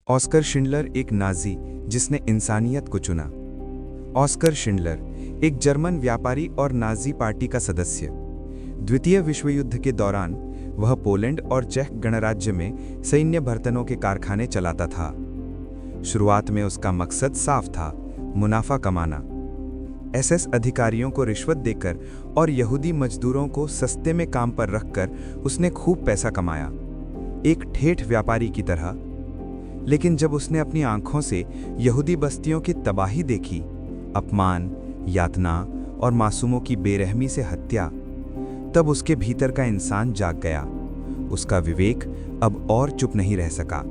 Oscar Schindler एक Nazi जिसने इंसानियत को चुना। ऑस्कर शिंडलर एक जर्मन व्यापारी और नाजी पार्टी का सदस्य। द्वितीय विश्व युद्ध के दौरान वह पोलैंड और चेक गणराज्य में सैन्य बर्तनों के कारखाने चलाता था। शुरुआत में उसका मकसद साफ था, मुनाफा कमाना। एसएस अधिकारियों को रिश्वत देकर और यहूदी मजदूरों को सस्ते में काम पर रखकर उसने खूब पैसा कमाया, एक ठेठ व्यापारी की तरह। लेकिन जब उसने अपनी आंखों से यहूदी बस्तियों की तबाही देखी, अपमान, यातना और मासूमों की बेरहमी से हत्या, तब उसके भीतर का इंसान जाग गया। उसका विवेक अब और चुप नहीं रह सका।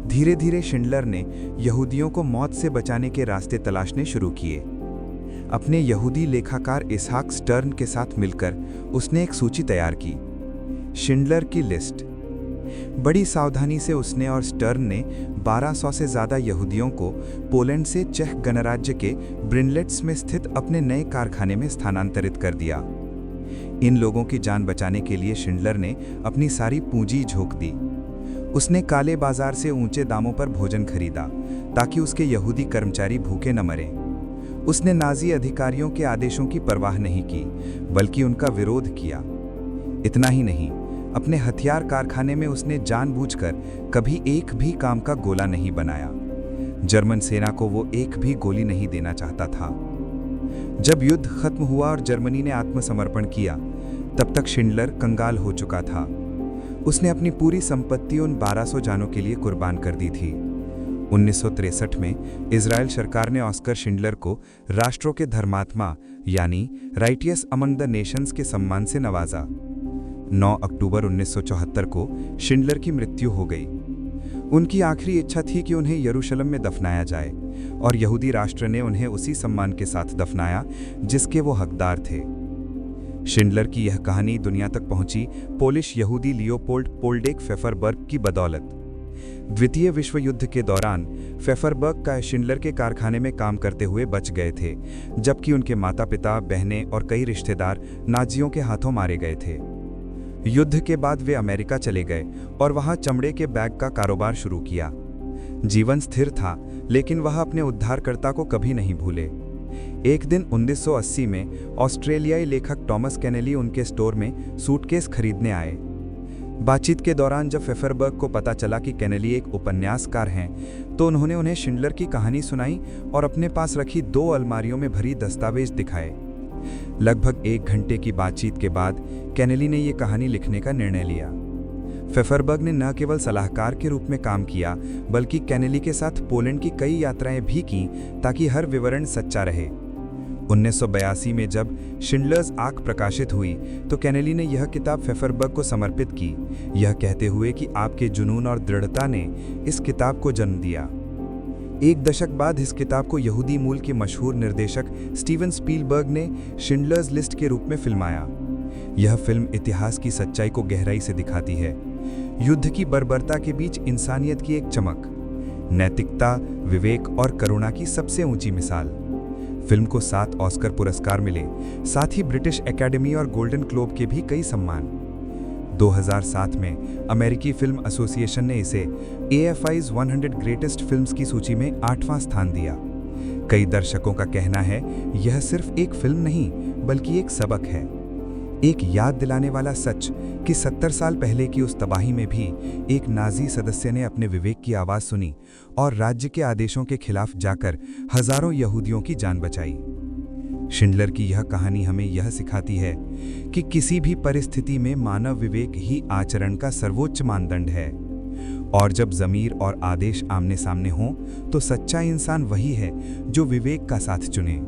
धीरे धीरे शिंडलर ने यहूदियों को मौत से बचाने के रास्ते तलाशने शुरू किए। अपने यहूदी लेखाकार इसहाक स्टर्न के साथ मिलकर उसने एक सूची तैयार की, शिंडलर की लिस्ट। बड़ी सावधानी से उसने और स्टर्न ने 1200 से ज़्यादा यहूदियों को पोलैंड से चेक गणराज्य के ब्रिनलेट्स में स्थित अपने नए कारखाने में स्थानांतरित कर दिया। इन लोगों की जान बचाने के लिए शिंडलर ने अपनी सारी पूंजी झोंक दी। उसने काले बाजार से ऊंचे दामों पर भोजन खरीदा ताकि उसके यहूदी कर्मचारी भूखे न मरें। उसने नाजी अधिकारियों के आदेशों की परवाह नहीं की, बल्कि उनका विरोध किया। इतना ही नहीं, अपने हथियार कारखाने में उसने जानबूझकर कभी एक भी काम का गोला नहीं बनाया। जर्मन सेना को वो एक भी गोली नहीं देना चाहता था। जब युद्ध खत्म हुआ और जर्मनी ने आत्मसमर्पण किया, तब तक शिंडलर कंगाल हो चुका था। उसने अपनी पूरी संपत्ति उन 1200 जानों के लिए कुर्बान कर दी थी। 1963 में इजराइल सरकार ने ऑस्कर शिंडलर को राष्ट्रों के धर्मात्मा यानी राइटियस अमंग द नेशंस के सम्मान से नवाजा। 9 अक्टूबर 1974 को शिंडलर की मृत्यु हो गई। उनकी आखिरी इच्छा थी कि उन्हें यरूशलेम में दफनाया जाए, और यहूदी राष्ट्र ने उन्हें उसी सम्मान के साथ दफनाया जिसके वो हकदार थे। शिंडलर की यह कहानी दुनिया तक पहुंची पोलिश यहूदी लियोपोल्ड पोल्डेक फेफरबर्ग की बदौलत। द्वितीय विश्व युद्ध के दौरान फेफरबर्ग का शिंडलर के कारखाने में काम करते हुए बच गए थे, जबकि उनके माता पिता, बहनें और कई रिश्तेदार नाजियों के हाथों मारे गए थे। युद्ध के बाद वे अमेरिका चले गए और वहां चमड़े के बैग का कारोबार शुरू किया। जीवन स्थिर था, लेकिन वह अपने उद्धारकर्ता को कभी नहीं भूले। एक दिन 1980 में ऑस्ट्रेलियाई लेखक टॉमस केनेली उनके स्टोर में सूटकेस खरीदने आए। बातचीत के दौरान जब फेफरबर्ग को पता चला कि केनेली एक उपन्यासकार हैं, तो उन्होंने उन्हें शिंडलर की कहानी सुनाई और अपने पास रखी 2 अलमारियों में भरी दस्तावेज दिखाए। लगभग 1 घंटे की बातचीत के बाद केनेली ने यह कहानी लिखने का निर्णय लिया। फेफरबर्ग ने न केवल सलाहकार के रूप में काम किया, बल्कि केनेली के साथ पोलैंड की कई यात्राएं भी की ताकि हर विवरण सच्चा रहे। 1982 में जब शिंडलर्स आंख प्रकाशित हुई, तो केनेली ने यह किताब फेफरबर्ग को समर्पित की, यह कहते हुए कि आपके जुनून और दृढ़ता ने इस किताब को जन्म दिया। 1 दशक बाद इस किताब को यहूदी मूल के मशहूर निर्देशक स्टीवन स्पीलबर्ग ने शिंडलर्स लिस्ट के रूप में फिल्माया। यह फिल्म इतिहास की सच्चाई को गहराई से दिखाती है। युद्ध की बर्बरता के बीच इंसानियत की एक चमक, नैतिकता, विवेक और करुणा की सबसे ऊंची मिसाल। फिल्म को 7 ऑस्कर पुरस्कार मिले, साथ ही ब्रिटिश एकेडमी और गोल्डन ग्लोब के भी कई सम्मान। 2007 में अमेरिकी फिल्म एसोसिएशन ने इसे AFI's 100 ग्रेटेस्ट फिल्म्स की सूची में 8वां स्थान दिया। कई दर्शकों का कहना है यह सिर्फ एक फिल्म नहीं, बल्कि एक सबक है, एक याद दिलाने वाला सच कि 70 साल पहले की उस तबाही में भी एक नाजी सदस्य ने अपने विवेक की आवाज़ सुनी और राज्य के आदेशों के खिलाफ जाकर हजारों यहूदियों की जान बचाई। शिंडलर की यह कहानी हमें यह सिखाती है कि किसी भी परिस्थिति में मानव विवेक ही आचरण का सर्वोच्च मानदंड है, और जब ज़मीर और आदेश आमने सामने हों, तो सच्चा इंसान वही है जो विवेक का साथ चुने।